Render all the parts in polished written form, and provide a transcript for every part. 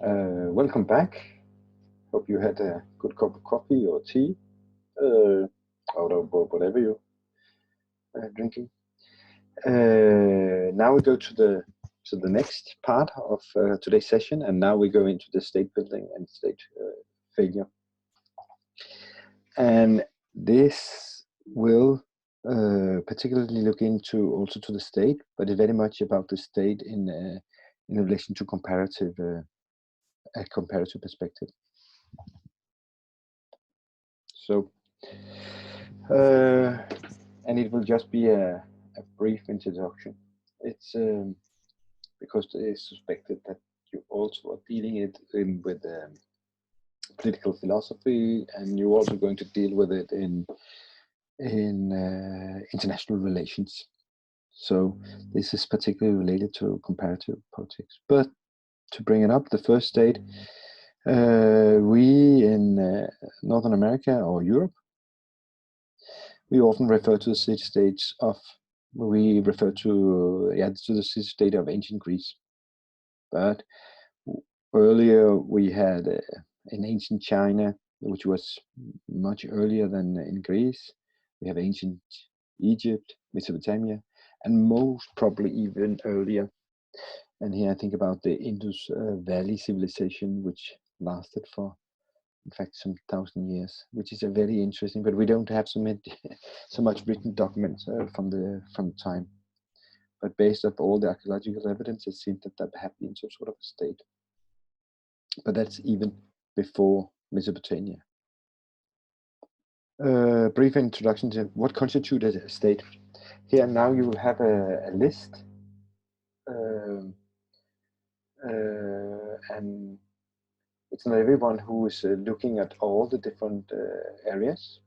Welcome back. Hope you had a good cup of coffee or tea, uh, or whatever you're drinking. Now we go to the next part of today's session, and now we go into the state building and state failure. And this will particularly look into also to the state, but it's very much about the state in relation to a comparative perspective. So, and it will just be a brief introduction. It's because it is suspected that you also are dealing it with political philosophy, and you're also going to deal with it in international relations. So this is particularly related to comparative politics. But to bring it up, the first state, we in Northern America or Europe, we often refer to the city-states of, we refer to the city-state of ancient Greece. But earlier we had in ancient China, which was much earlier than in Greece. We have ancient Egypt, Mesopotamia, and most probably even earlier. And here I think about the Indus Valley civilization, which lasted for, in fact, some 1,000 years, which is a very interesting. But we don't have so much written documents from the time. But based on all the archaeological evidence, it seems that there had been some sort of a state. But that's even before Mesopotamia. Brief introduction to what constitutes a state. Here now you will have a list, and it's not everyone who is looking at all the different areas.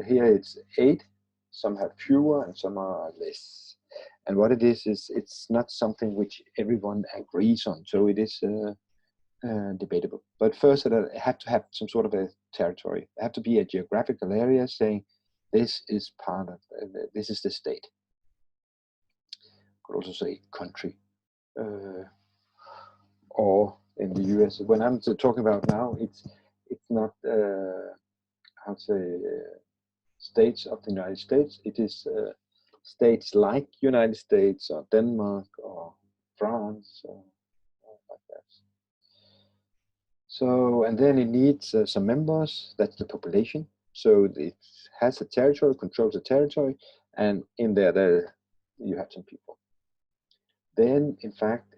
Here it's 8. Some have fewer and some are less. And what it is it's not something which everyone agrees on. So it is debatable. But first, it had to have some sort of a territory. It had to be a geographical area saying this is part of, this is the state. Could also say country. Or in the US, when I'm talking about now, it's not, how to say, states of the United States. It is states like United States or Denmark or France or like that. So, and then it needs some members, that's the population. So it has a territory, controls the territory, and in there you have some people. Then, in fact,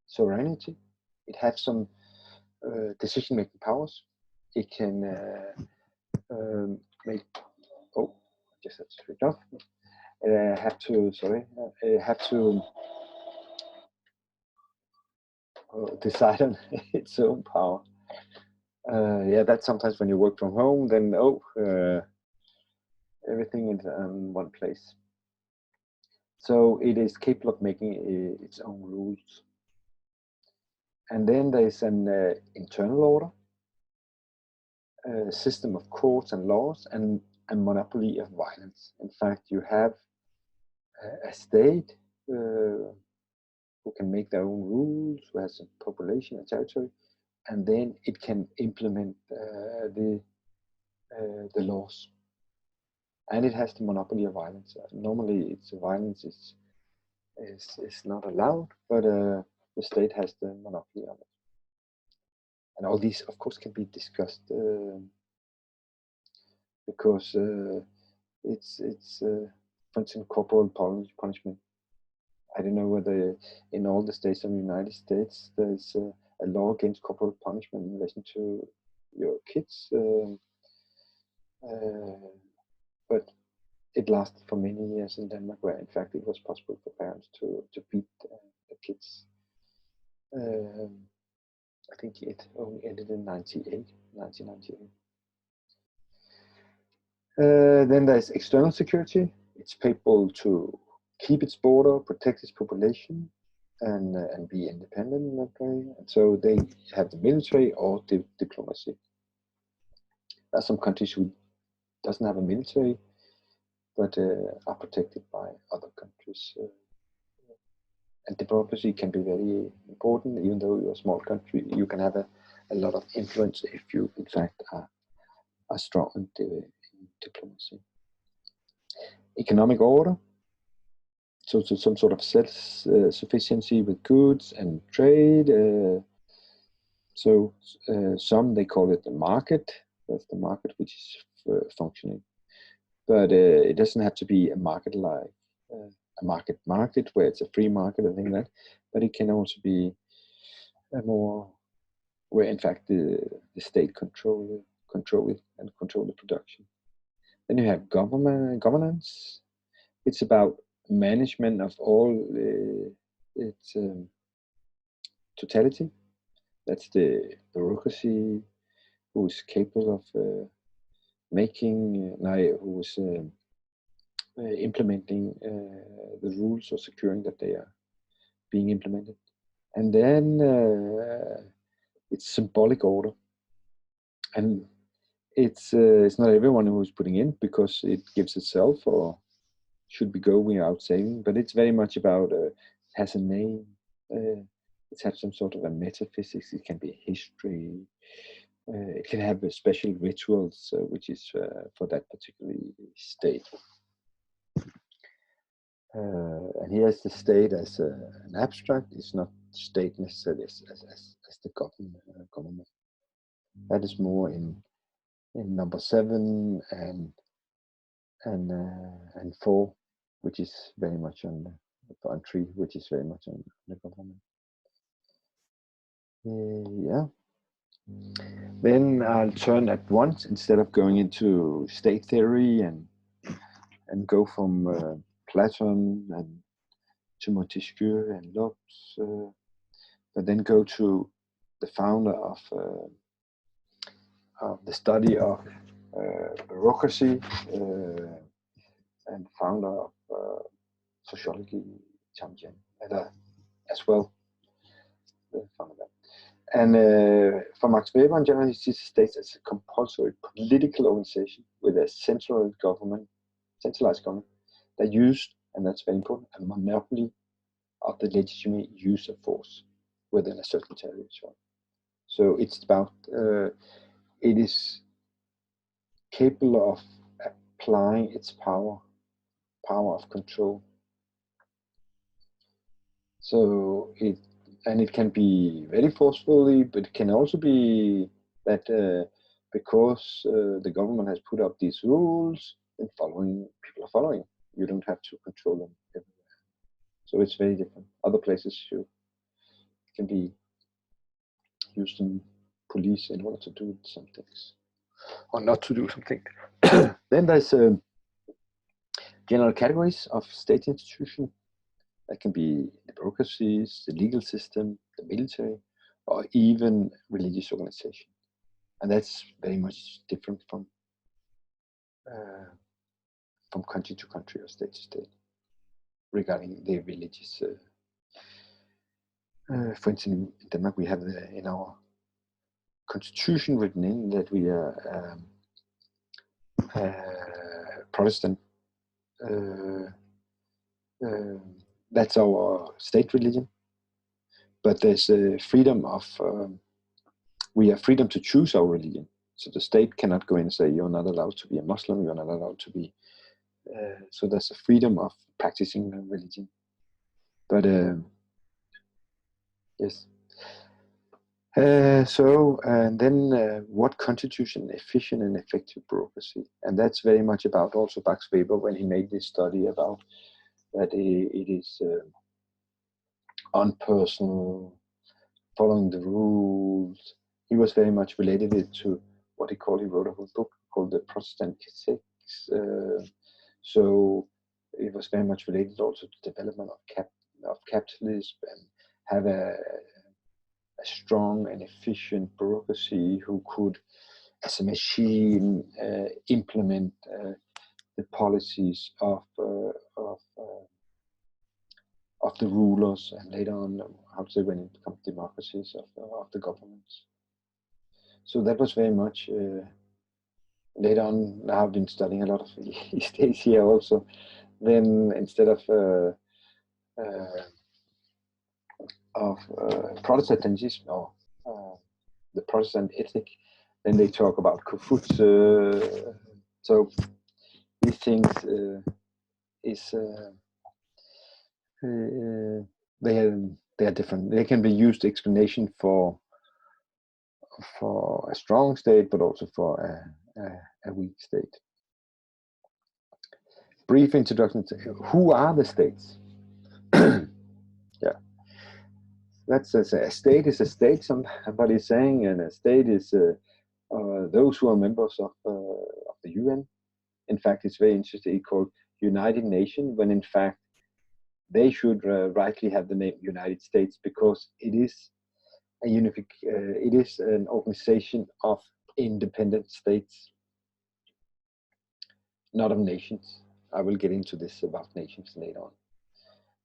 sovereignty, it has some decision-making powers. It can make, oh, I just had to switch off. Have to decide on its own power. Yeah, that's sometimes when you work from home, then everything is in one place. So it is capable of making its own rules. And then there's an internal order, a system of courts and laws, and a monopoly of violence. In fact, you have a state who can make their own rules, who has a population and territory, and then it can implement the laws. And it has the monopoly of violence. Normally, violence is not allowed, but the state has the monopoly on it. And all these, of course, can be discussed because it's for instance, corporal punishment. I don't know whether in all the states of the United States there's a law against corporal punishment in relation to your kids, but it lasted for many years in Denmark, where in fact it was possible for parents to beat the kids. I think it only ended in 1998. Then there's external security. It's capable to keep its border, protect its population, and be independent in that way. And so they have the military or diplomacy. There are some countries who doesn't have a military, but are protected by other countries. And democracy can be very important, even though you're a small country. You can have a lot of influence if you, in fact, are strong in diplomacy. Economic order, so some sort of self-sufficiency with goods and trade. Some they call it the market. That's the market which is functioning, but it doesn't have to be a market like a market where it's a free market or thing like that. But it can also be a more where in fact the state control it and control the production. Then you have governance. It's about management of all its totality. That's the bureaucracy who is capable of who is implementing the rules or securing that they are being implemented. And then it's symbolic order. And it's not everyone who's putting in because it gives itself or should be going without saving, but it's very much about has a name. It has some sort of a metaphysics. It can be a history. It can have special rituals, which is for that particular state. And here's the state as an abstract. It's not state necessarily as the government. That is more in number 7 and 4, which is very much on 3, which is very much on the government. Yeah. Then I'll turn at once instead of going into state theory and go from Platon and to Montesquieu and Locke, but then go to the founder of the study of bureaucracy and founder of sociology, Chang Jian, as well. And for Max Weber, in general, he sees the state as a compulsory political organization with a centralized government that used, and that's very important, a monopoly of the legitimate use of force within a certain territory. So it's about, it is capable of applying its power of control. So it can be very forcefully, but it can also be that because the government has put up these rules, and people are following. You don't have to control them everywhere. So it's very different. Other places you can be used in police in order to do some things, or not to do something. Then there's general categories of state institution. That can be the bureaucracies, the legal system, the military, or even religious organization. And that's very much different from country to country or state to state regarding the religious. For instance, in Denmark, we have in our constitution written in that we are Protestant. That's our state religion. But there's a freedom of, we have freedom to choose our religion. So the state cannot go in and say, you're not allowed to be a Muslim, you're not allowed to be, so there's a freedom of practicing religion. But yes. And then what constitutes an efficient and effective bureaucracy? And that's very much about also Max Weber when he made this study about that it is unpersonal, following the rules. He was very much related it to what he wrote a whole book called The Protestant Ethics. So it was very much related also to development of capitalism and have a strong and efficient bureaucracy who could, as a machine, implement the policies of the rulers, and later on, how to say, when it becomes democracies of the governments. So that was very much later on. Now I've been studying a lot of East Asia also. Then instead of of Protestantism or the Protestant ethic, then they talk about Kufut. So these things is they are different. They can be used explanation for a strong state, but also for a weak state. Brief introduction to who are the states. Yeah, that's a state is a state. Somebody is saying, and a state is those who are members of the UN. In fact, it's very interesting. It's called United Nations, when in fact they should rightly have the name United States, because it is it is an organization of independent states, not of nations. I will get into this about nations later on.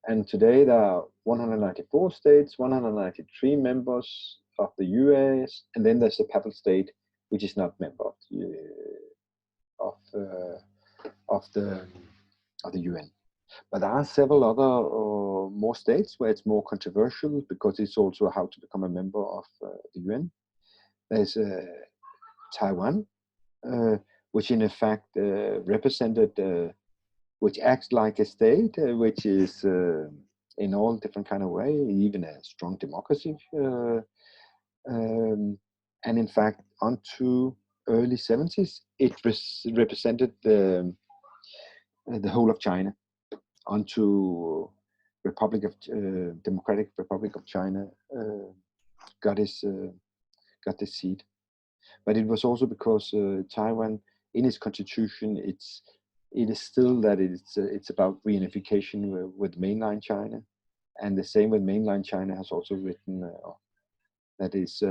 And today there are 194 states, 193 members of the US, and then there's a papal state which is not member of the UN. But there are several other more states where it's more controversial, because it's also how to become a member of the UN. There's Taiwan, which in effect represented, which acts like a state, which is in all different kind of way, even a strong democracy. And in fact, unto early 70s, it represented the whole of China, unto Democratic Republic of China got its seat. But it was also because Taiwan, in its constitution, it is still that it's about reunification with mainland China, and the same with mainland China has also written that is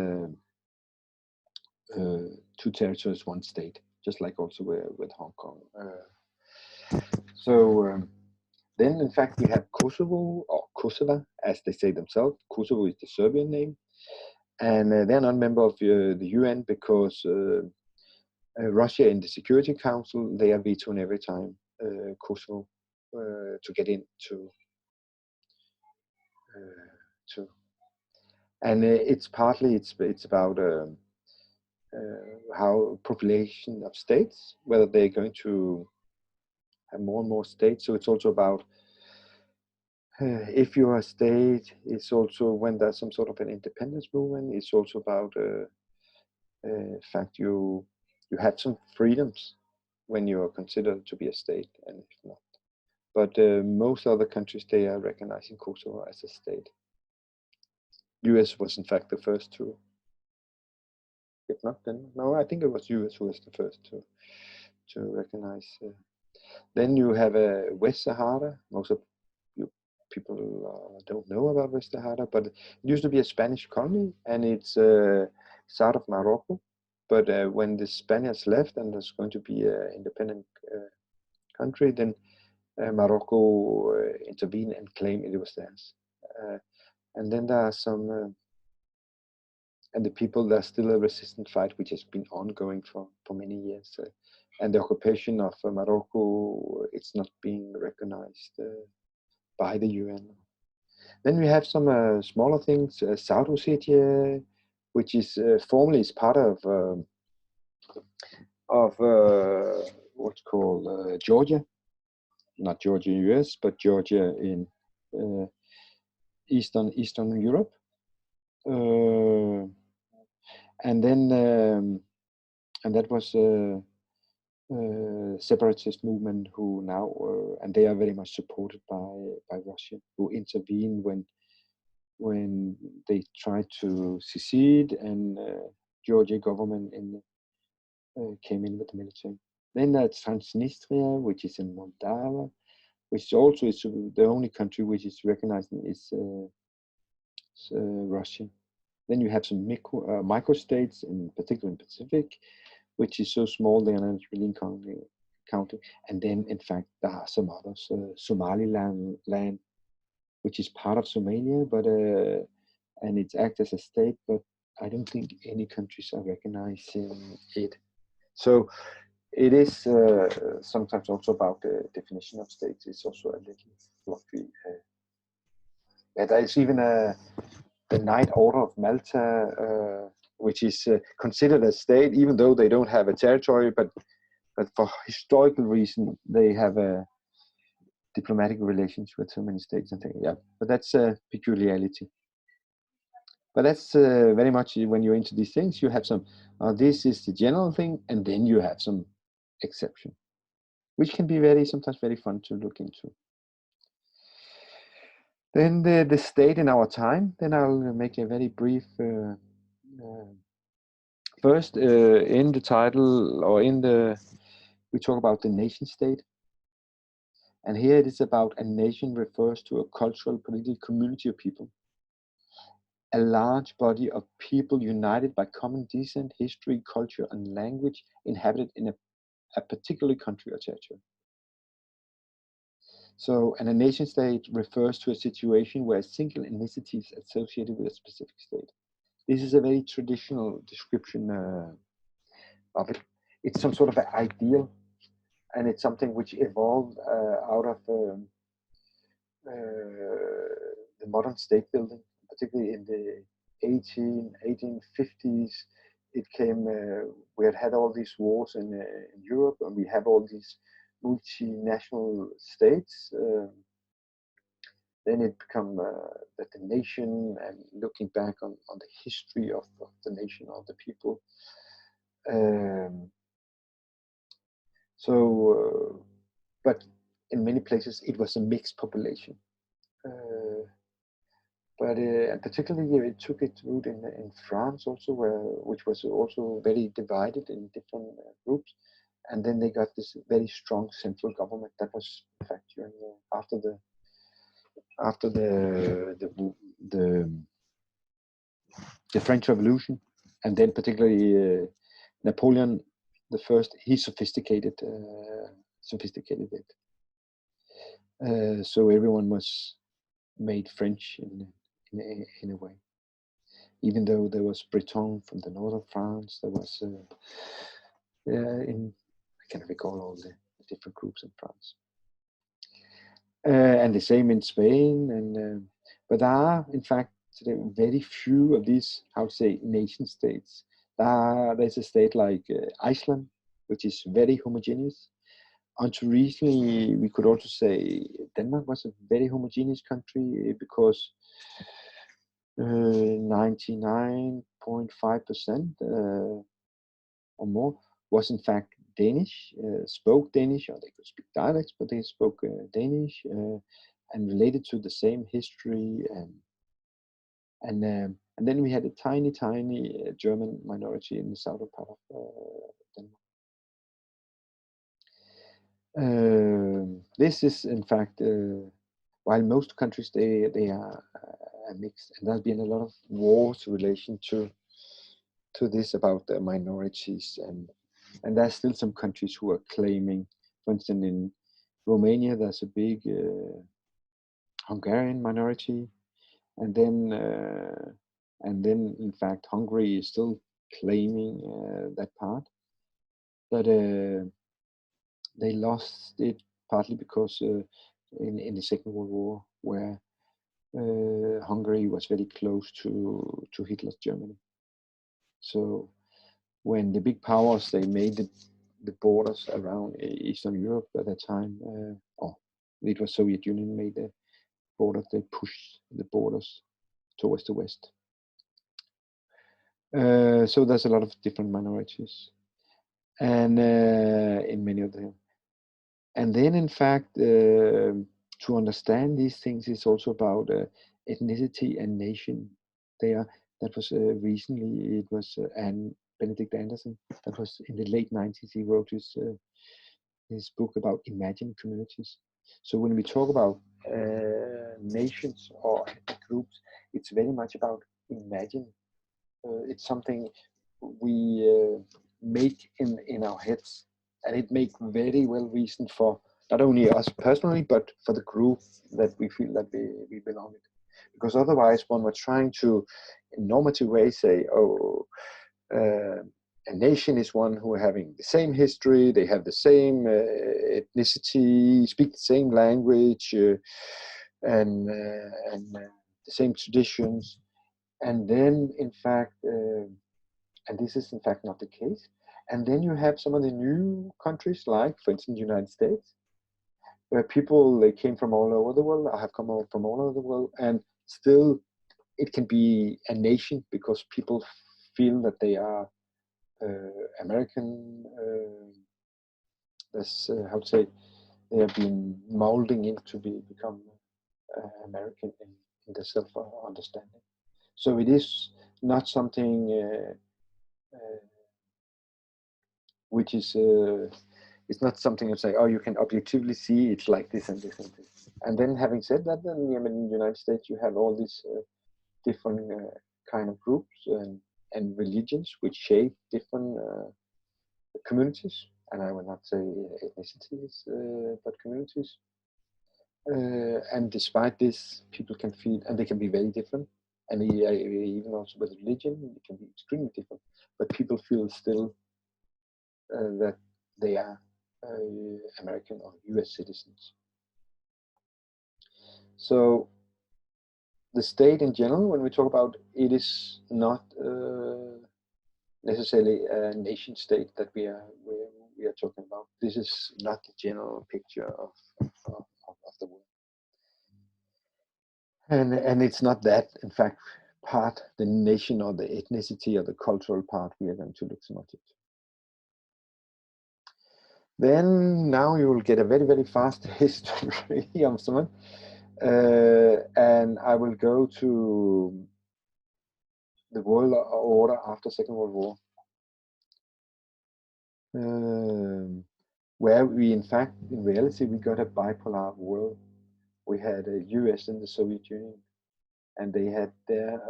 two territories, one state, just like also with Hong Kong. Then, in fact, we have Kosovo, or Kosova, as they say themselves. Kosovo is the Serbian name. And they're not a member of the UN because Russia in the Security Council, they are vetoing every time Kosovo to get into. And it's partly, it's about how population of states, whether they're going to have more and more states. So it's also about if you're a state, it's also when there's some sort of an independence movement. It's also about fact you have some freedoms when you are considered to be a state, and if not. But most other countries, they are recognizing Kosovo as a state. US was in fact the first to. If not, then no, I think it was US who was the first to recognize. Then you have West Sahara. Most of you people don't know about West Sahara, but it used to be a Spanish colony, and it's south of Morocco. But when the Spaniards left and there's going to be an independent country, then Morocco intervened and claimed it was theirs. And then there are some, and the people, there's still a resistant fight which has been ongoing for many years. And the occupation of Morocco, it's not being recognized by the UN. Then we have some smaller things, South Ossetia, which is formally is part of what's called Georgia, not Georgia in US, but Georgia in Eastern Europe. And then and that was separatist movement who now and they are very much supported by Russia, who intervened when they tried to secede, and Georgia government came in with the military. Then there's Transnistria, which is in Moldova, which also is the only country which is recognized is Russia. Then you have some microstates, in particular in Pacific, which is so small they are not really counting. And then, in fact, there are some others. Somaliland, which is part of Somalia, but and it's acts as a state, but I don't think any countries are recognizing it. So it is sometimes also about the definition of states. It's also a little fluffy. There is even the Ninth Order of Malta, which is considered a state, even though they don't have a territory, but for historical reason they have a diplomatic relations with so many states and things. Yeah, but that's a peculiarity. But that's very much when you're into these things, you have some, this is the general thing, and then you have some exception, which can be sometimes very fun to look into. Then the state in our time, then I'll make a very brief, first in the title, or we talk about the nation state. And here it is about a nation refers to a cultural, political community of people. A large body of people united by common descent, history, culture, and language, inhabited in a particular country or territory. So, and a nation state refers to a situation where a single ethnicity is associated with a specific state. This is a very traditional description of it. It's some sort of an ideal, and it's something which evolved out of the modern state building, particularly in the 1850s. It came, we had all these wars in Europe, and we have all these multinational states. Then it become that the nation, and looking back on the history of the nation, of the people. But in many places it was a mixed population. But particularly it took its root in France also, which was also very divided in different groups. And then they got this very strong central government that was, in fact, during after the French Revolution, and then particularly Napoleon the First, he sophisticated it. So everyone was made French in a way. Even though there was Breton from the north of France, there was I can't recall all the different groups in France. And the same in Spain, and but there are, in fact, today very few of these, how to say, nation states. There's a state like Iceland, which is very homogeneous. Until recently, we could also say Denmark was a very homogeneous country, because 99.5% or more was in fact Danish, spoke Danish, or they could speak dialects, but they spoke Danish, and related to the same history, and then we had a tiny German minority in the southern part of Denmark. This is, in fact, while most countries they are mixed, and there's been a lot of wars in relation to this about the minorities, and there's still some countries who are claiming, for instance, in Romania there's a big Hungarian minority, and then in fact Hungary is still claiming that part, but they lost it partly because in the Second World War, where Hungary was very close to Hitler's Germany. So when the big powers, they made the borders around Eastern Europe at that time, or it was Soviet Union made the borders, they pushed the borders towards the west. So there's a lot of different minorities, and in many of them. And then, in fact, to understand these things is also about ethnicity and nation. That was recently, it was Benedict Anderson, that was in the late 90s, he wrote his book about imagined communities. So when we talk about nations or groups, it's very much about imagining. It's something we make in our heads, and it makes very well reason for not only us personally, but for the group that we feel that we belong to. Because otherwise one was trying to, in normative way, say, oh, a nation is one who are having the same history, they have the same ethnicity, speak the same language, and the same traditions. And then, in fact, and this is in fact not the case. And then you have some of the new countries, like, for instance, the United States, where people, they came from all over the world, or have come out from all over the world, and still it can be a nation because people feel that they are American. How to say, they have been molding in to become American in the self understanding. So it is not something which is it's not something you say, oh, you can objectively see it's like this and this and this. And then, having said that, then I mean, in the United States you have all these different kind of groups and religions which shape different communities, and I will not say ethnicities, but communities. And despite this, people can feel, and they can be very different, and even also with religion, it can be extremely different. But people feel still that they are American or U.S. citizens. So the state in general, when we talk about it, is not necessarily a nation state that we are talking about. This is not the general picture of the world, and it's not that. In fact, part the nation or the ethnicity or the cultural part we are going to look so much at. Then now you will get a very fast history of someone, and I will go to the world order after Second World War, where we, in fact, in reality, we got a bipolar world. We had a US and the Soviet Union, and they had their,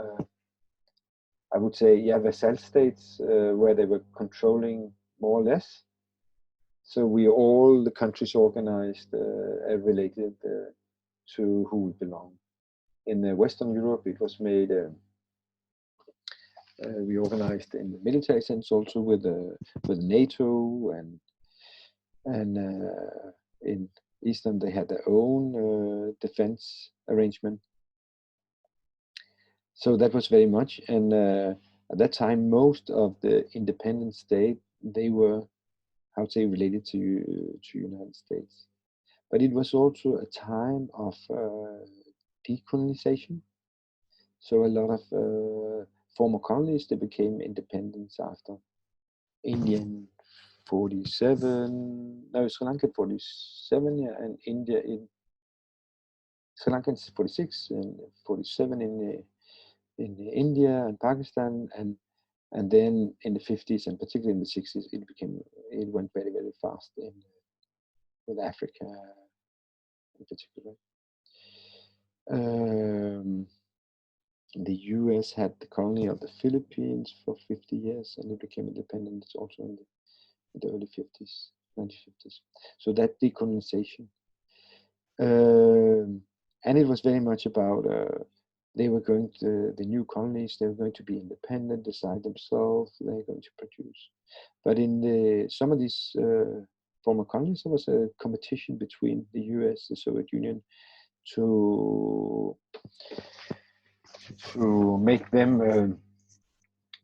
I would say, yeah, vassal states where they were controlling more or less. So we all the countries organized related to who we belong. In Western Europe, it was made. We organized in the military sense also with NATO, and in Eastern they had their own defense arrangement. So that was very much, and at that time most of the independent state, they were, how to say, related to United States. But it was also a time of decolonization. So a lot of former colonies, they became independent after. India in 47, no, Sri Lanka 47, yeah, and India in Sri Lanka in 46 and 47 in India and Pakistan, and then in the 50s and particularly in the 60s, it went very fast with Africa in particular. The US had the colony of the Philippines for 50 years, and it became independent also in the early 50s, 1950s. So that decolonization. And it was very much about they were going to, the new colonies, they were going to be independent, decide themselves, they're going to produce. But in some of these former colonies, there was a competition between the US, the Soviet Union, to make them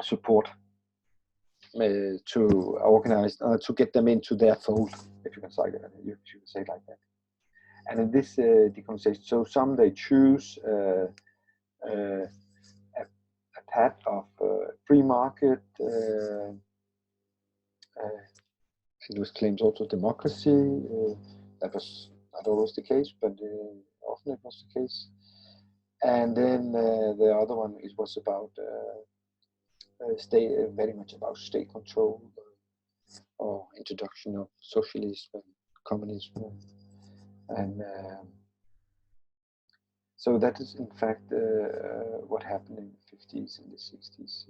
support, to organize, to get them into their fold, if you can say that, you can say it like that. And in this decolonization, so some they choose a path of free market. It was claimed also democracy. That was not always the case, but often it was the case. And then the other one, it was about state, very much about state control or introduction of socialism and communism, and so that is in fact what happened in the 50s and the 60s.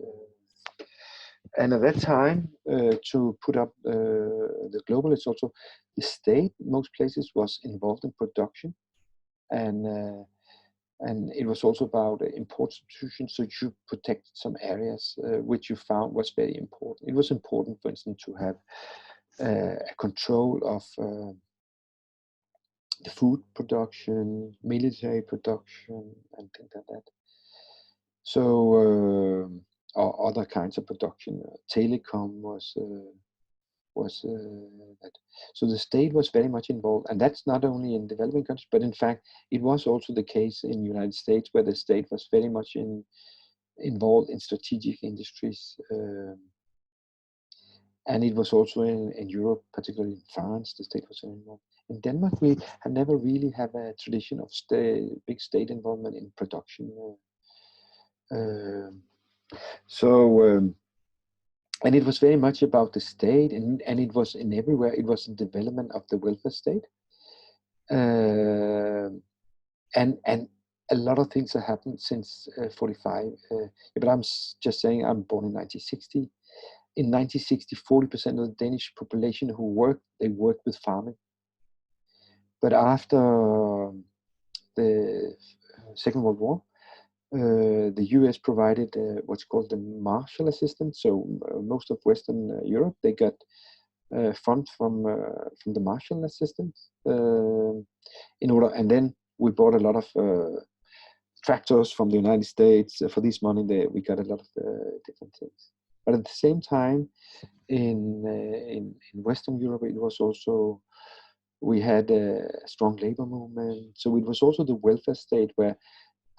And at that time, to put up the globalists also, the state, most places, was involved in production, and it was also about import substitution, so you protect some areas which you found was very important. It was important, for instance, to have a control of the food production, military production, and things like that. So or other kinds of production. Telecom was that. So the state was very much involved, and that's not only in developing countries, but in fact, it was also the case in the United States, where the state was very much involved in strategic industries. And it was also in Europe, particularly in France, the state was very involved. In Denmark, we have never really have a tradition of big state involvement in production. And it was very much about the state, and it was in everywhere. It was the development of the welfare state, and a lot of things have happened since 45. But I'm just saying, I'm born in 1960. In 1960, 40% of the Danish population who worked, they worked with farming. But after the Second World War, the US provided what's called the Marshall Assistance. So most of Western Europe, they got funds from the Marshall Assistance in order, and then we bought a lot of tractors from the United States. For this money, we got a lot of different things. But at the same time, in Western Europe, it was also, we had a strong labor movement. So it was also the welfare state where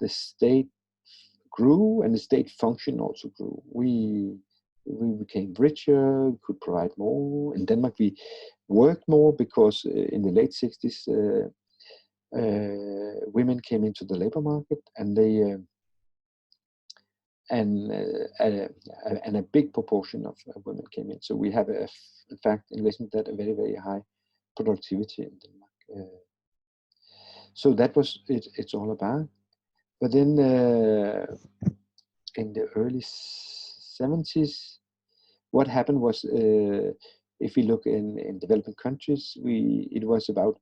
the state grew and the state function also grew. We became richer, we could provide more. In Denmark, we worked more because in the late 60s, women came into the labor market, and they and a big proportion of women came in. So we have, in fact, in relation to that, a very, very high productivity in Denmark. So that was it. It's all about. But then in the early 70s, what happened was, if we look in developing countries, it was about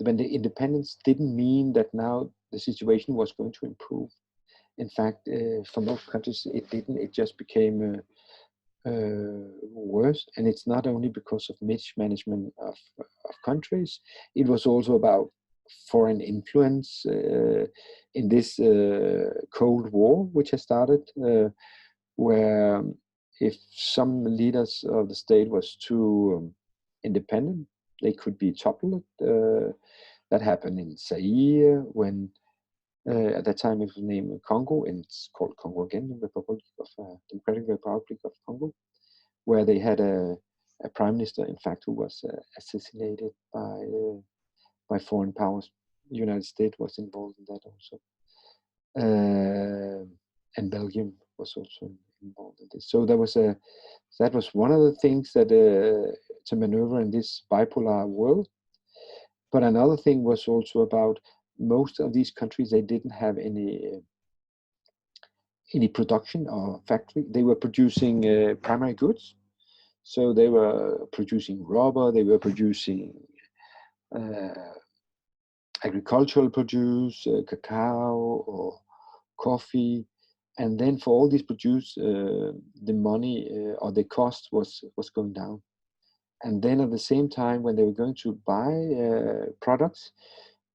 when the independence didn't mean that now the situation was going to improve. In fact, for most countries, it didn't. It just became worse. And it's not only because of mismanagement of countries. It was also about foreign influence in this Cold War, which has started, where if some leaders of the state was too independent, they could be toppled. That happened in Zaire when at that time it was named Congo, and it's called Congo again, the Democratic Republic of Congo, where they had a prime minister, in fact, who was assassinated by foreign powers. The United States was involved in that also, and Belgium was also involved in this. So that was one of the things that to maneuver in this bipolar world. But another thing was also about most of these countries, they didn't have any production or factory. They were producing primary goods. So they were producing rubber, they were producing agricultural produce, cacao or coffee. And then for all these produce, the money or the cost was going down. And then at the same time, when they were going to buy products,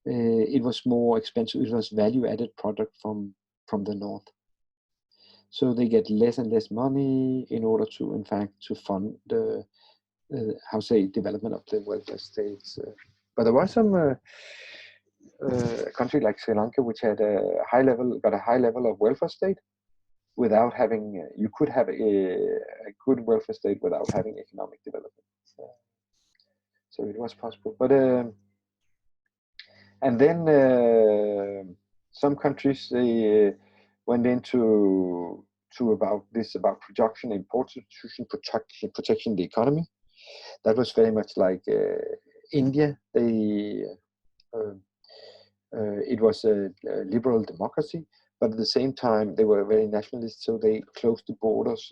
it was more expensive. It was value-added product from the north. So they get less and less money in order to, in fact, to fund the development of the welfare states. But there was some a country like Sri Lanka, which had a high level of welfare state without having. You could have a good welfare state without having economic development. So it was possible, but and then some countries, they went into about production, import substitution, protection the economy. That was very much like India. It was a liberal democracy, but at the same time they were very nationalist. So they closed the borders.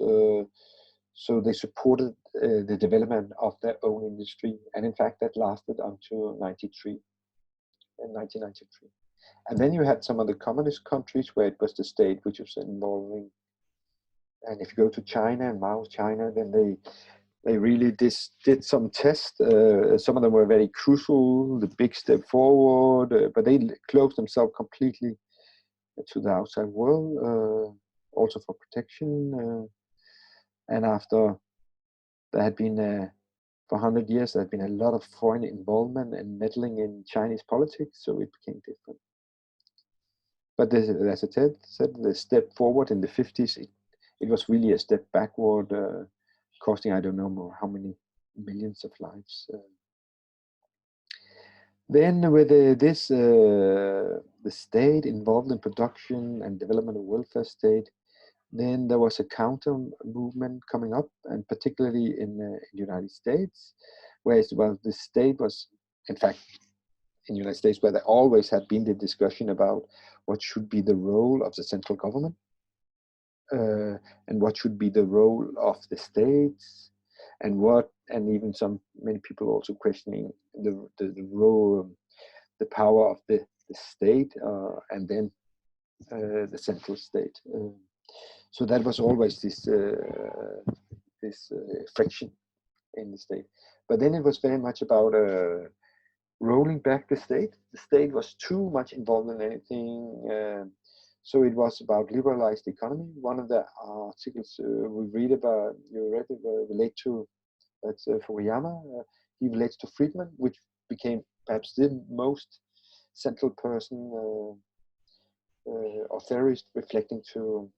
So they supported the development of their own industry, and in fact that lasted until 1993. And then you had some of the communist countries where it was the state which was involving. And if you go to China and Mao's China, then they really did some tests. Some of them were very crucial, the big step forward, but they closed themselves completely to the outside world, also for protection. And after there had been, for 100 years, there had been a lot of foreign involvement and meddling in Chinese politics, so it became different. But as I said, the step forward in the 50s, it was really a step backward, costing I don't know how many millions of lives. Then with the state involved in production and development of welfare state, then there was a counter movement coming up, and particularly in the United States, whereas the state was, in fact, in the United States, where there always had been the discussion about what should be the role of the central government, and what should be the role of the states, and even many people also questioning the role, the power of the state, and then the central state. So that was always this friction in the state. But then it was very much about rolling back the state. The state was too much involved in anything. So it was about liberalized economy. One of the articles we read about, you read it, relate to, that's Fukuyama. He relates to Friedman, which became perhaps the most central person or theorist reflecting to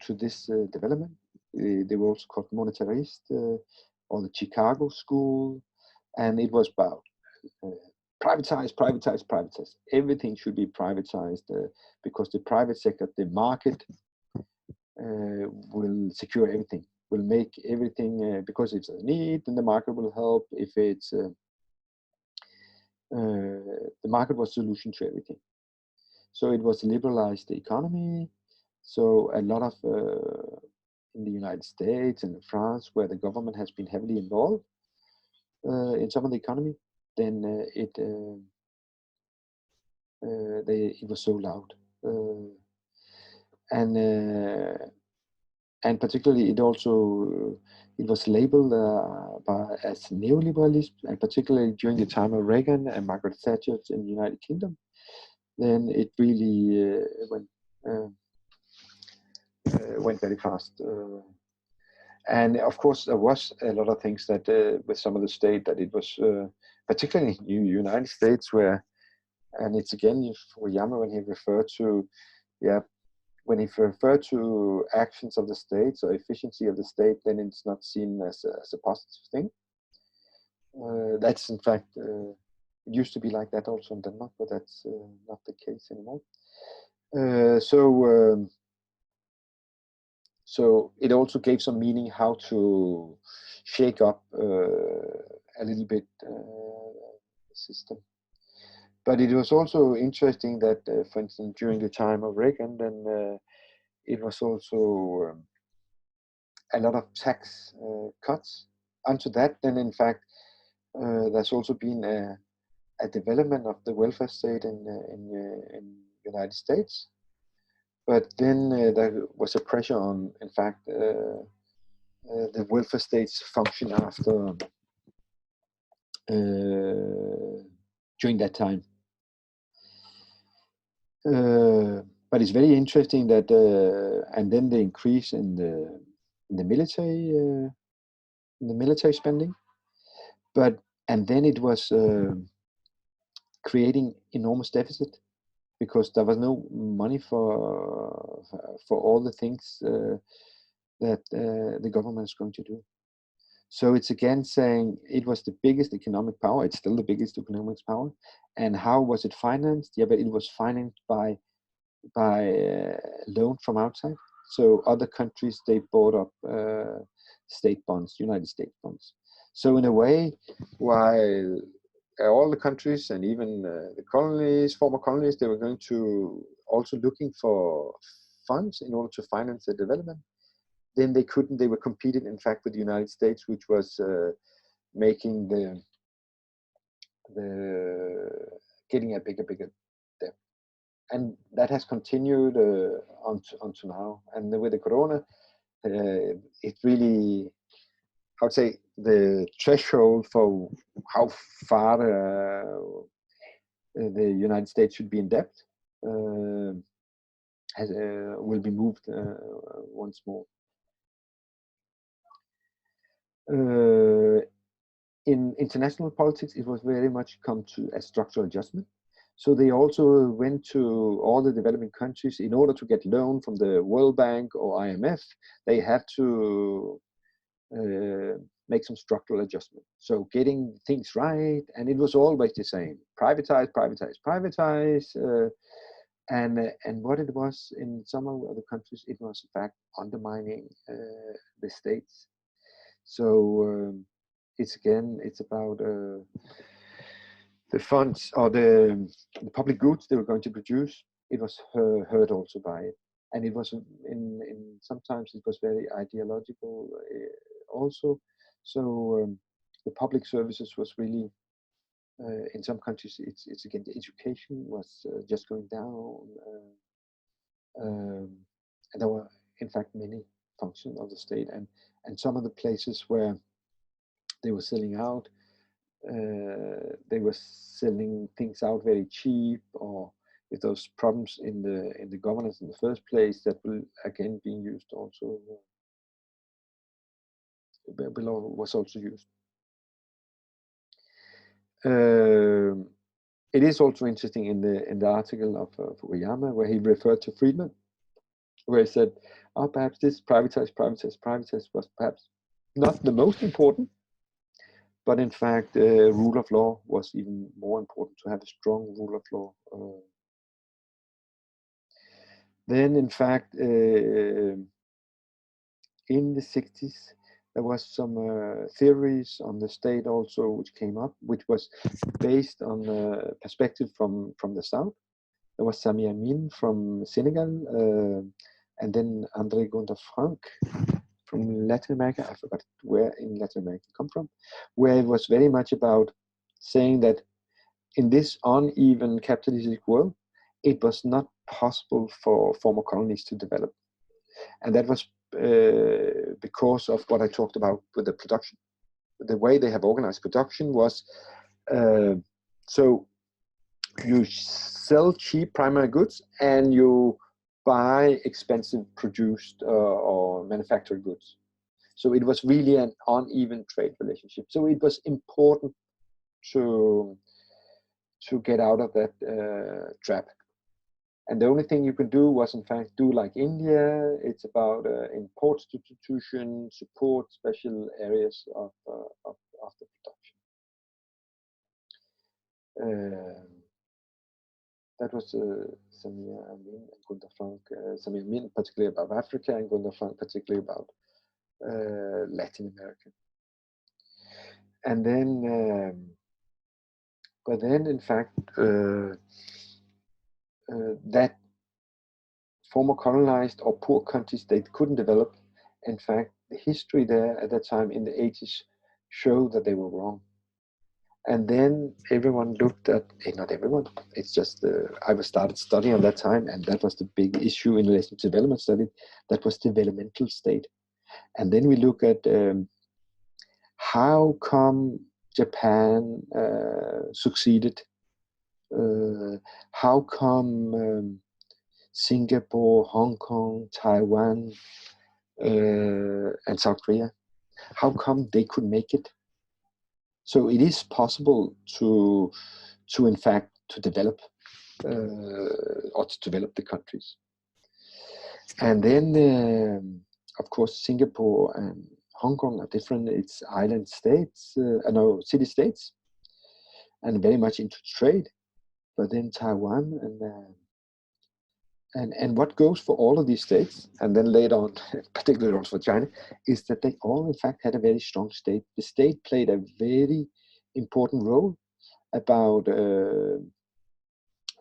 this development. They were also called monetarist, or the Chicago School, and it was about privatize, privatize, privatize. Everything should be privatized because the private sector, the market, will secure everything, will make everything, because it's a need, then the market will help. If it's the market was solution to everything. So it was liberalized the economy. So a lot of in the United States and in France, where the government has been heavily involved in some of the economy, then it was so loud, and particularly it also it was labeled as neoliberalism, and particularly during the time of Reagan and Margaret Thatcher in the United Kingdom, then it really went very fast. And of course, there was a lot of things that with some of the state that it was, particularly in the United States, where, and it's again Fukuyama when he referred to, when he referred to actions of the states or efficiency of the state, then it's not seen as a positive thing. That's in fact, it used to be like that also in Denmark, but that's not the case anymore. So it also gave some meaning how to shake up a little bit the system. But it was also interesting that, for instance, during the time of Reagan, then it was also a lot of tax cuts. Onto that, then in fact, there's also been a development of the welfare state in United States. But then there was a pressure on, in fact, the welfare state's function after during that time. But it's very interesting that, and then the increase in the military spending, and then it was creating enormous deficit, because there was no money for all the things that the government is going to do. So it's again saying it was the biggest economic power. It's still the biggest economic power. And how was it financed? Yeah, but it was financed by loan from outside. So other countries, they bought up state bonds, United States bonds. So in a way, while all the countries and even the colonies, former colonies, they were going to also looking for funds in order to finance the development. Then they couldn't. They were competing, in fact, with the United States, which was making the getting a bigger debt, and that has continued until now. And with the corona, it really, I would say, the threshold for how far the United States should be in debt will be moved once more. In international politics, it was very much come to a structural adjustment. So they also went to all the developing countries in order to get loan from the World Bank or IMF. They had to make some structural adjustment. So getting things right, and it was always the same: privatize, privatize, privatize. And what it was in some of the other countries, it was in fact undermining the states. So it's about the funds or the public goods they were going to produce. It was hurt also by it, and it was in sometimes it was very ideological also. So the public services was really in some countries it's again the education was just going down, and there were in fact many functions of the state, and some of the places where they were selling out. They were selling things out very cheap, or if those problems in the governance in the first place, that will again be used also. Below was also used. It is also interesting in the article of Fukuyama where he referred to Friedman, where he said, "Oh, perhaps this privatize was perhaps not the most important." But in fact, rule of law was even more important, to have a strong rule of law. Then, in fact, in the 60s, there was some theories on the state also which came up, which was based on perspective from the South. There was Sami Amin from Senegal, and then André Gunder Frank from Latin America. I forgot where in Latin America come from, where it was very much about saying that in this uneven capitalistic world, it was not possible for former colonies to develop. And that was because of what I talked about with the production. The way they have organized production was, so you sell cheap primary goods and you buy expensive produced or manufactured goods. So it was really an uneven trade relationship. So it was important to get out of that trap. And the only thing you could do was, in fact, do like India. It's about import substitution, support special areas of the production. That was Samir Amin and Gunder Frank. Samir Amin particularly about Africa, and Gunder Frank particularly about Latin America. And then, but then, in fact, that former colonized or poor countries, they couldn't develop. In fact, the history there at that time in the 80s showed that they were wrong. And then everyone looked at, not everyone, it's just, I was started studying at that time, and that was the big issue in relation to development study, that was developmental state. And then we look at how come Japan succeeded, how come Singapore, Hong Kong, Taiwan, and South Korea, how come they could make it? So it is possible to in fact, to develop or to develop the countries. And then, of course, Singapore and Hong Kong are different. It's island states, no, city states, and very much into trade. But then Taiwan and what goes for all of these states, and then later on, particularly also for China, is that they all, in fact, had a very strong state. The state played a very important role about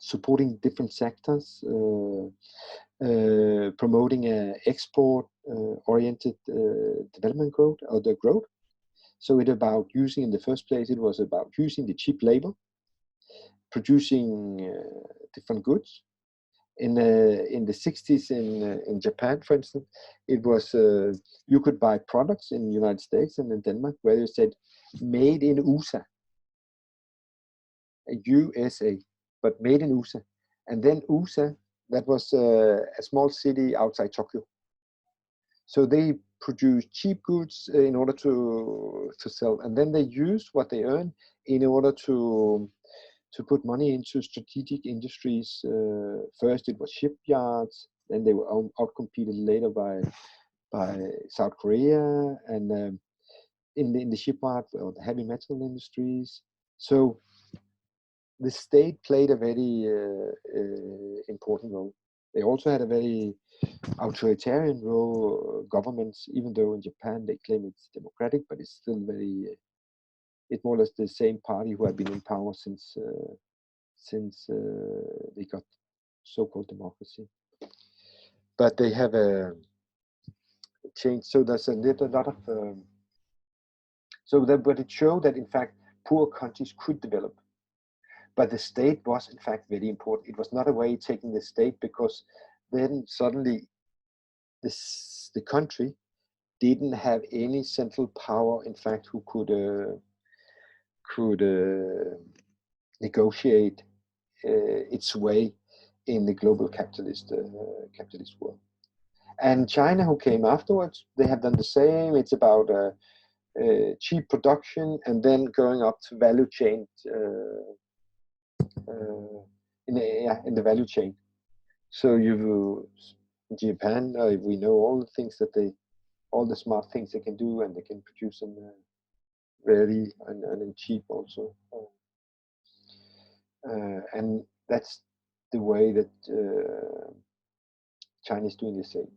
supporting different sectors, promoting export-oriented development growth, or the growth. So it about using, in the first place, it was about using the cheap labor, producing different goods. In the 60s in Japan, for instance, it was you could buy products in the United States and in Denmark where you said made in USA, USA. but made in USA. And then USA, that was a small city outside Tokyo. So they produce cheap goods in order to sell, and then they use what they earn in order to put money into strategic industries. First it was shipyards, then they were outcompeted later by South Korea, and in the shipyard or the heavy metal industries. So the state played a very important role. They also had a very authoritarian role, governments, even though in Japan they claim it's democratic, but it's still very, it's more or less the same party who have been in power since they got so-called democracy. But they have changed, so there's a lot of, but it showed that in fact poor countries could develop. But the state was in fact very important. It was not a way taking the state, because then suddenly the country didn't have any central power, in fact, who could negotiate its way in the global capitalist world. And China, who came afterwards, they have done the same. It's about cheap production and then going up to value chain in the value chain. So Japan, we know all the things that all the smart things they can do, and they can produce them very and cheap also. And that's the way that China is doing the same.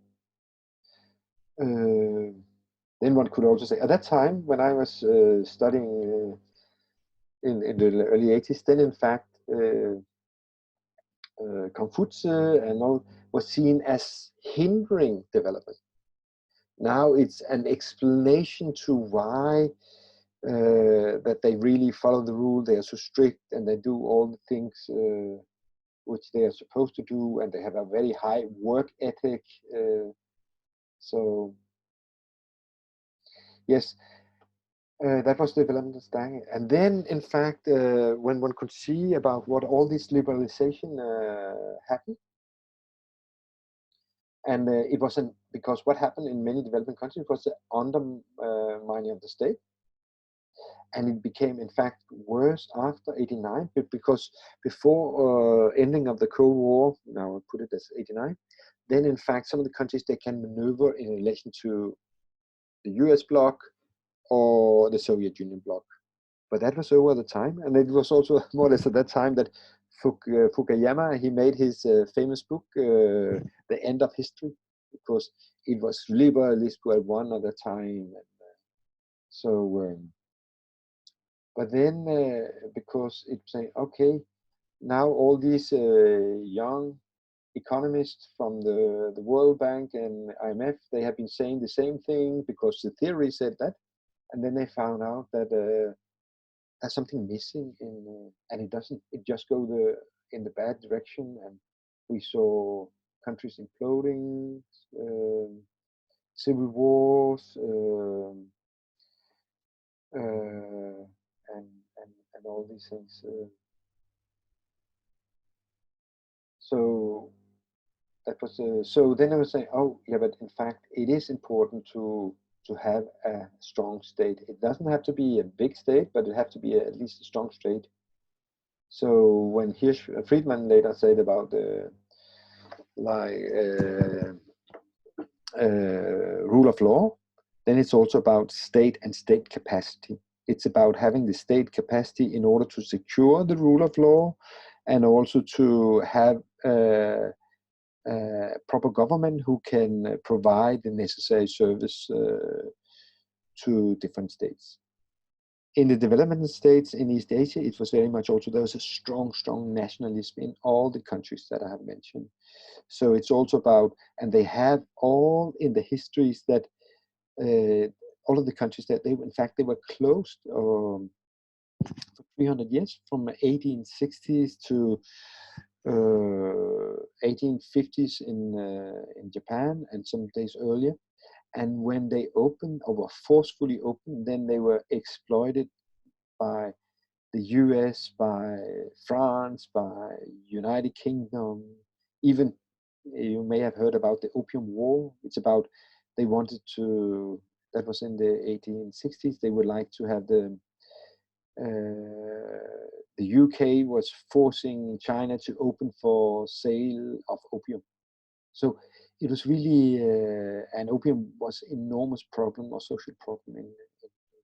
Then one could also say, at that time when I was studying in the early 80s, then in fact Confucius and all was seen as hindering development. Now it's an explanation to why that they really follow the rule. They are so strict and they do all the things which they are supposed to do, and they have a very high work ethic. So yes, that was the development understanding. And then in fact, when one could see about what all this liberalization happened, and it wasn't because what happened in many developing countries was the undermining of the state. And it became, in fact, worse after '89, because before ending of the Cold War, now I put it as '89, then in fact some of the countries, they can maneuver in relation to the US bloc or the Soviet Union bloc. But that was over the time, and it was also more or less at that time that Fukuyama, he made his famous book, The End of History, because it was liberalist at one other time. So but then because it's saying, okay, now all these young economists from the World Bank and IMF, they have been saying the same thing because the theory said that, and then they found out that there's something missing and it doesn't, it just go in the bad direction, and we saw countries imploding, civil wars, and all these things. So that was so then I was saying, oh yeah, but in fact it is important to have a strong state. It doesn't have to be a big state, but it has to be at least a strong state. So when Friedman later said about the rule of law, then it's also about state and state capacity. It's about having the state capacity in order to secure the rule of law, and also to have proper government who can provide the necessary service to different states. In the development states in East Asia, it was very much also, there was a strong nationalism in all the countries that I have mentioned. So it's also about, and they have all in the histories that all of the countries that in fact they were closed for 300 years, from 1860s to 1850s in Japan, and some days earlier. And when they opened, or were forcefully opened, then they were exploited by the US, by France, by United Kingdom. Even you may have heard about the Opium War. It's about they wanted to. That was in the 1860s. They would like to have the UK was forcing China to open for sale of opium. So it was really, and opium was enormous problem or social problem in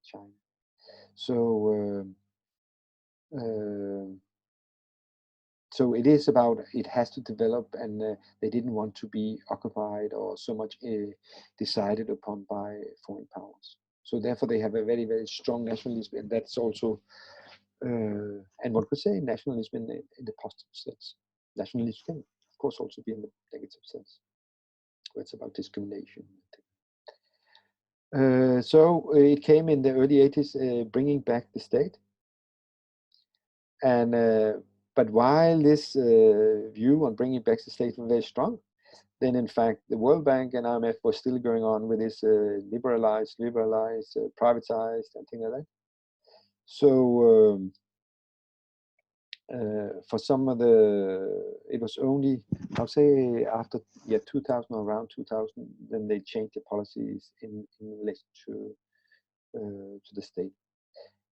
China. So so it is about, it has to develop, and they didn't want to be occupied or so much decided upon by foreign powers. So therefore they have a very, very strong nationalism, and that's also, and one could say nationalism in the positive sense. Nationalism can, of course, also be in the negative sense, where it's about discrimination. So it came in the early 80s, bringing back the state. And but while this view on bringing back the state was very strong, then in fact the World Bank and IMF was still going on with this liberalized, privatized, and things like that. So for some of the, it was only, I'll say after 2000, around 2000, then they changed the policies in relation to the state.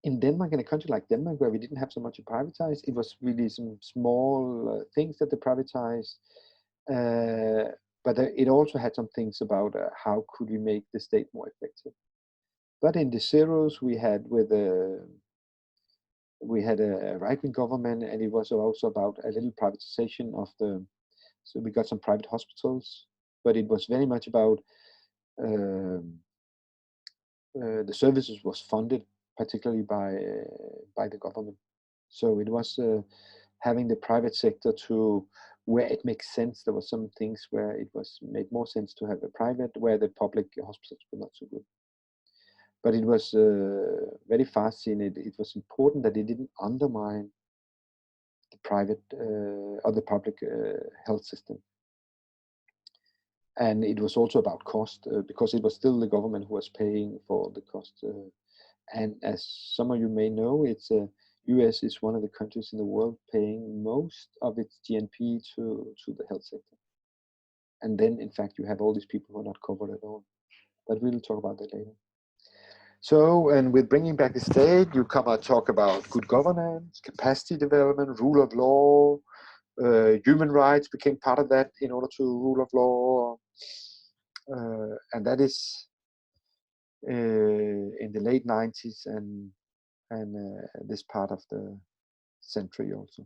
In Denmark, in a country like Denmark, where we didn't have so much privatized, it was really some small things that they privatized. But it also had some things about how could we make the state more effective. But in the zeros we had with we had a right-wing government, and it was also about a little privatization of the. So we got some private hospitals, but it was very much about the services was funded particularly by the government. So it was having the private sector to where it makes sense. There were some things where it was made more sense to have a private, where the public hospitals were not so good. But it was very fast seen. It was important that it didn't undermine the private or the public health system. And it was also about cost, because it was still the government who was paying for the cost. And as some of you may know, it's US is one of the countries in the world paying most of its GNP to the health sector. And then, in fact, you have all these people who are not covered at all. But we'll talk about that later. So, and with bringing back the state, you come and talk about good governance, capacity development, rule of law, human rights became part of that in order to rule of law. And that is in the late 90s and this part of the century also.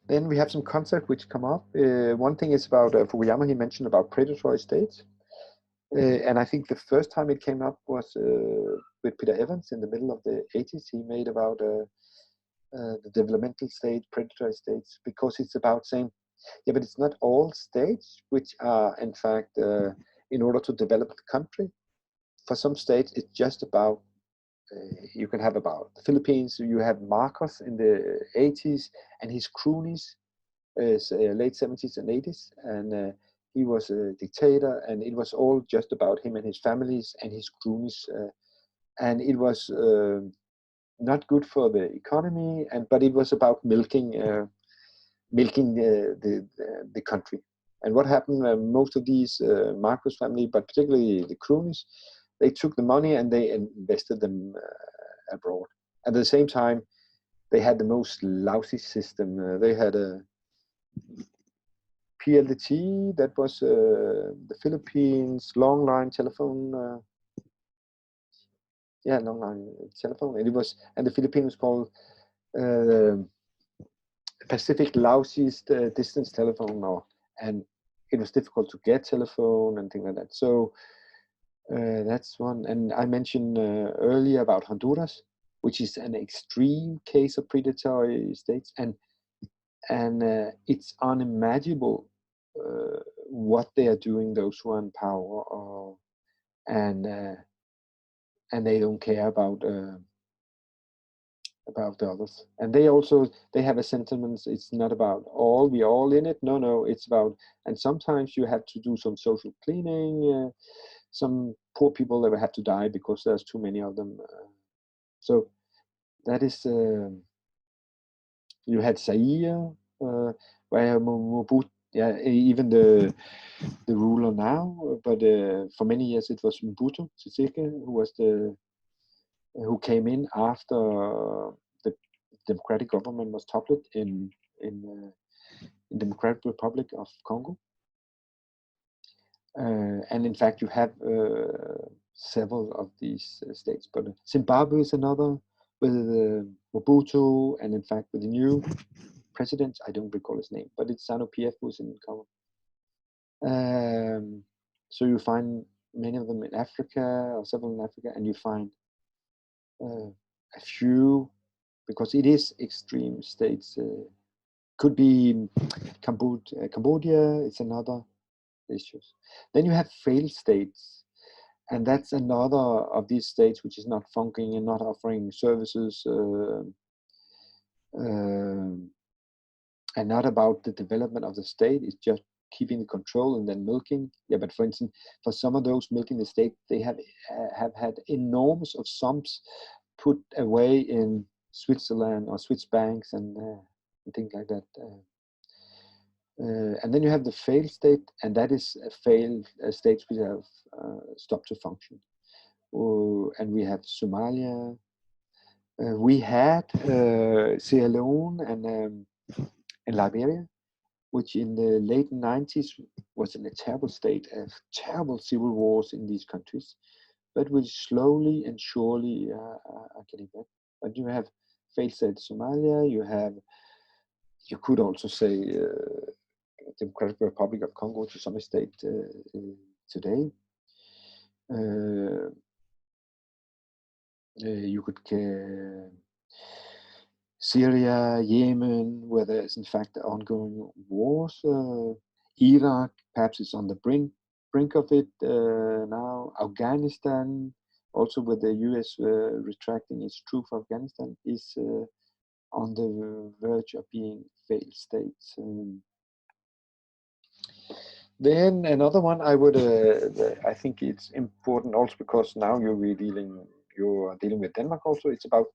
Then we have some concepts which come up. One thing is about Fukuyama. He mentioned about predatory states. And I think the first time it came up was with Peter Evans in the middle of the 80s. He made about the developmental state, predatory states, because it's about saying, yeah, but it's not all states which are, in fact, in order to develop the country. For some states, it's just about, you can have about the Philippines. You have Marcos in the 80s and his cronies, late 70s and 80s. And he was a dictator, and it was all just about him and his families and his cronies. And it was not good for the economy, but it was about milking the country. And what happened, most of these Marcos family, but particularly the cronies, they took the money and they invested them abroad. At the same time, they had the most lousy system. They had a PLDT, that was the Philippines long line telephone. Long line telephone. And it was, and the Philippines called Pacific lousiest distance telephone now, and it was difficult to get telephone and things like that. So that's one. And I mentioned earlier about Honduras, which is an extreme case of predatory states, and it's unimaginable what they are doing, those who are in power, and they don't care about the others. And they have a sentiment, it's not about we are all in it. No, it's about, and sometimes you have to do some social cleaning. Some poor people that will have to die because there's too many of them. So That is, you had Zaire, where Mobutu, yeah, even the ruler now, but for many years it was Mobutu Seseke who was the who came in after the democratic government was toppled in Democratic Republic of Congo. And in fact, you have several of these states, but Zimbabwe is another with Mobutu, and in fact with the new president, I don't recall his name, but it's ZANU-PF who's in power. So you find many of them in Africa, or several in Africa, and you find a few, because it is extreme states. Could be Cambodia, it's another issues. Then you have failed states, and that's another of these states which is not functioning and not offering services, and not about the development of the state. It's just keeping the control and then milking. Yeah, but for instance, for some of those milking the state, they have had enormous of sums put away in Switzerland or Swiss banks and things like that. And then you have the failed state, and that is failed states which have stopped to function. And we have Somalia. We had Sierra Leone and Liberia, which in the late 90s was in a terrible state, of terrible civil wars in these countries, but which slowly and surely are getting back. But you have failed state Somalia, you could also say Democratic Republic of Congo to some extent today. You could Syria, Yemen, where there is in fact ongoing wars. Iraq, perhaps it's on the brink of it now. Afghanistan, also with the US retracting its troops from Afghanistan, is on the verge of being failed states. Then another one I would, I think it's important also because now you're dealing with Denmark also. It's about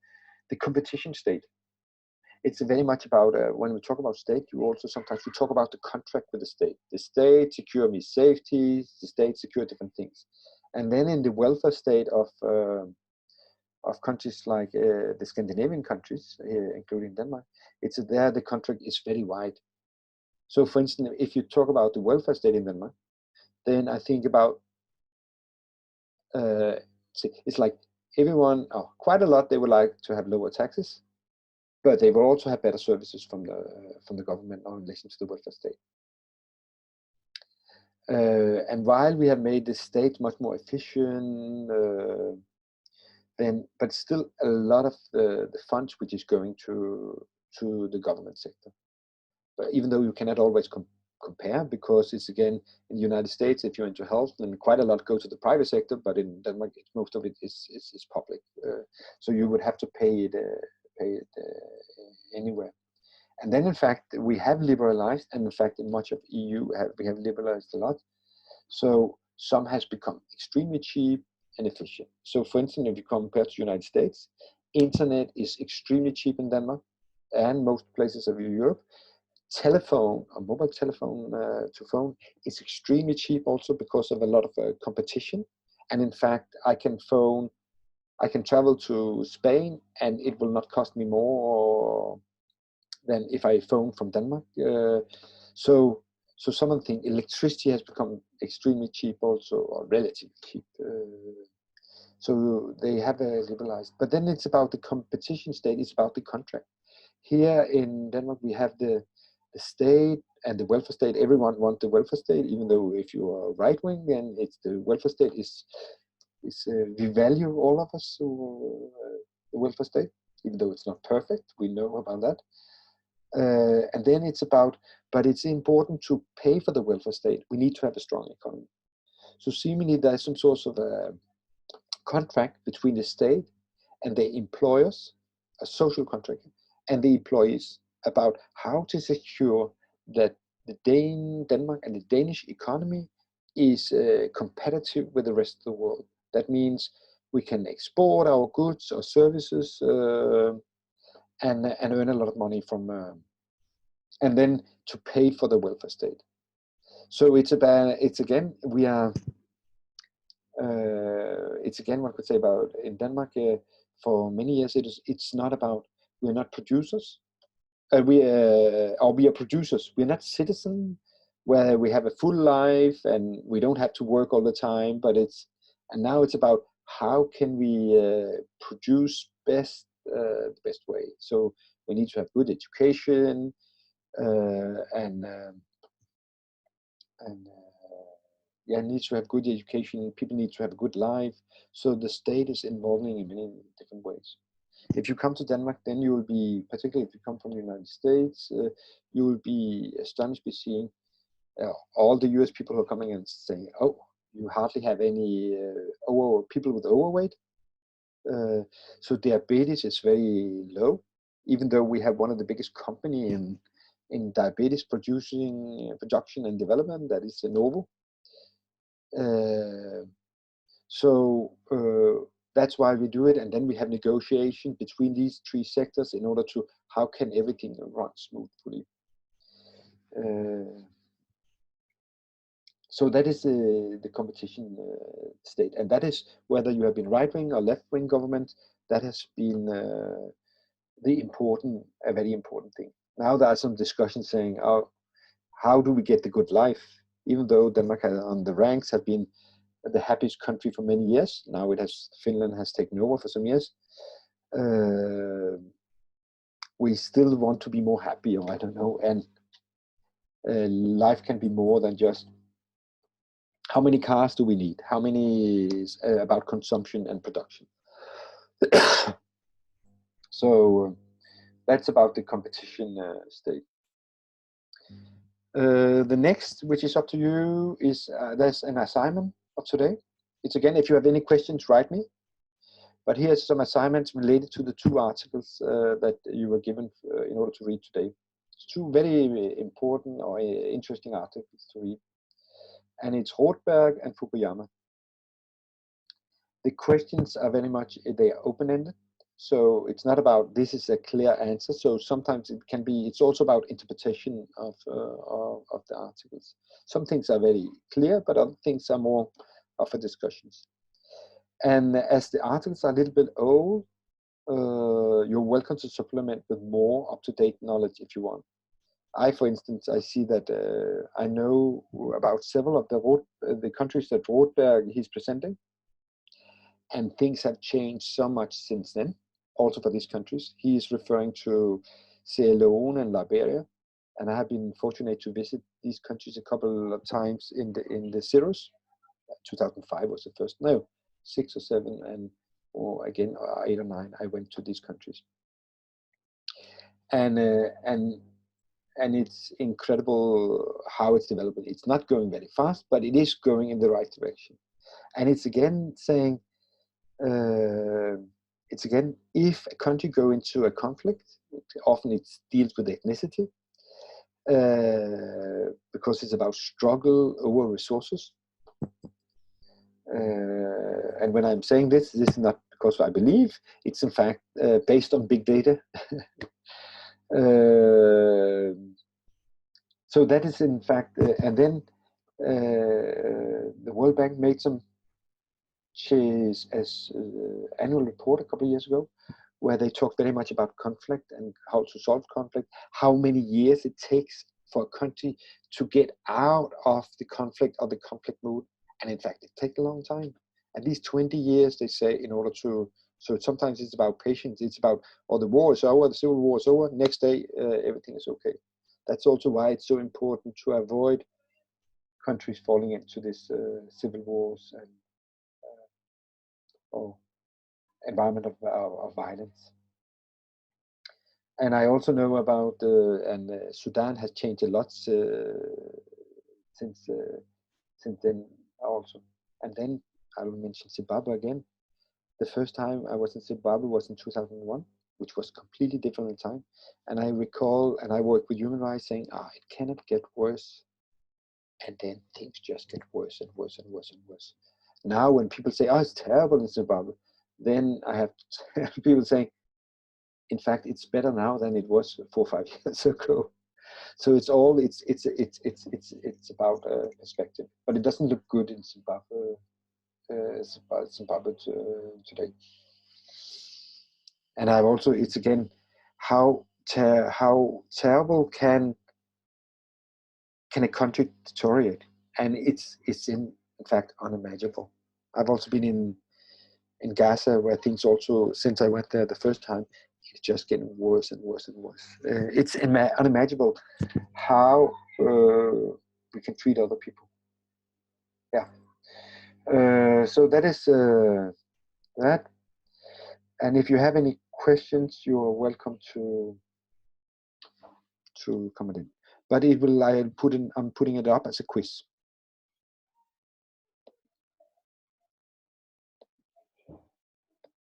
the competition state. It's very much about when we talk about state, you also sometimes we talk about the contract with the state. The state secure me safety. The state secure different things, and then in the welfare state of countries like the Scandinavian countries, including Denmark, it's there the contract is very wide. So, for instance, if you talk about the welfare state in Denmark, then I think about it's like everyone, quite a lot, they would like to have lower taxes, but they will also have better services from the government in relation to the welfare state. And while we have made the state much more efficient, but still a lot of the funds which is going to the government sector. But even though you cannot always compare, because it's again in the United States, if you're into health, then quite a lot go to the private sector, but in Denmark, most of it is public. So you would have to pay it anywhere. And then, in fact, we have liberalized, and in fact, in much of EU, we have liberalized a lot. So some has become extremely cheap and efficient. So, for instance, if you compare to the United States, internet is extremely cheap in Denmark and most places of Europe. Telephone, or mobile telephone to phone, is extremely cheap also because of a lot of competition. And in fact, I can travel to Spain, and it will not cost me more than if I phone from Denmark. So some of the things, electricity has become extremely cheap also, or relatively cheap. So they have liberalized. But then it's about the competition state, it's about the contract. Here in Denmark, we have the state and the welfare state. Everyone wants the welfare state, even though if you are right wing, then it's the welfare state is we value all of us the welfare state, even though it's not perfect. We know about that. And then it's about, but it's important to pay for the welfare state. We need to have a strong economy. So seemingly there's some sort of a contract between the state and the employers, a social contract, and the employees about how to secure that the Denmark and the Danish economy is competitive with the rest of the world. That means we can export our goods or services and earn a lot of money from, and then to pay for the welfare state. So it's again, we are, it's again, one could say about in Denmark, for many years, it's not about, we're not producers, or we are producers, we're not citizens, where we have a full life and we don't have to work all the time, but and now it's about how can we produce the best way. So we need to have good education, yeah, need to have good education. People need to have a good life. So the state is involving in many different ways. If you come to Denmark, then you will be, particularly if you come from the United States, you will be astonished by seeing all the US people who are coming and saying, oh, you hardly have any people with overweight. So diabetes is very low, even though we have one of the biggest company in diabetes production and development, that is Novo. That's why we do it, and then we have negotiation between these three sectors in order to how can everything run smoothly. So that is the competition state, and that is whether you have been right-wing or left-wing government. That has been a very important thing. Now there are some discussions saying, oh, how do we get the good life? Even though Denmark on the ranks have been the happiest country for many years. Now Finland has taken over for some years. We still want to be more happy, or I don't know, and life can be more than just how many cars do we need? How many is about consumption and production? So that's about the competition state. The next, which is up to you, is there's an assignment of today. It's again, if you have any questions, write me. But here's some assignments related to the two articles that you were given in order to read today. It's two very important or interesting articles to read. And it's Rothberg and Fukuyama. The questions are very much, they are open-ended. So it's not about this is a clear answer. So sometimes it can be, it's also about interpretation of the articles. Some things are very clear, but other things are more of a discussions. And as the articles are a little bit old, you're welcome to supplement with more up-to-date knowledge if you want. For instance, I see that I know about several of the countries that Rothberg he's presenting, and things have changed so much since then, also for these countries. He is referring to Sierra Leone and Liberia, and I have been fortunate to visit these countries a couple of times in the zeros. 2005 was the first, no, 6 or 7, or again 8 or 9. I went to these countries, and it's incredible how it's developing. It's not going very fast, but it is going in the right direction. And it's again saying, if a country go into a conflict, often it deals with ethnicity, because it's about struggle over resources. And when I'm saying this is not because I believe, it's in fact based on big data. So that is in fact, and then the World Bank made some annual report a couple of years ago, where they talked very much about conflict and how to solve conflict, how many years it takes for a country to get out of the conflict or the conflict mood. And in fact, it takes a long time, at least 20 years, they say, in order to, so sometimes it's about patience, it's about, oh, the war is over, the civil war is over, next day, everything is okay. That's also why it's so important to avoid countries falling into this civil wars and or environment of violence. And I also know about, Sudan has changed a lot since then also. And then I will mention Zimbabwe again. The first time I was in Zimbabwe was in 2001, which was completely different time. And I recall, and I work with human rights, saying, it cannot get worse. And then things just get worse and worse and worse and worse. Now when people say, it's terrible in Zimbabwe, then I have people saying, in fact, it's better now than it was 4 or 5 years ago. So it's about perspective, but it doesn't look good in Zimbabwe. Zimbabwe today. And I've also, it's again, how terrible can a country deteriorate? And it's in fact unimaginable. I've also been in Gaza, where things also, since I went there the first time, it's just getting worse and worse and worse. It's unimaginable how we can treat other people. Yeah. So that is that. And if you have any questions, you are welcome to comment in. But it will, I'm putting it up as a quiz.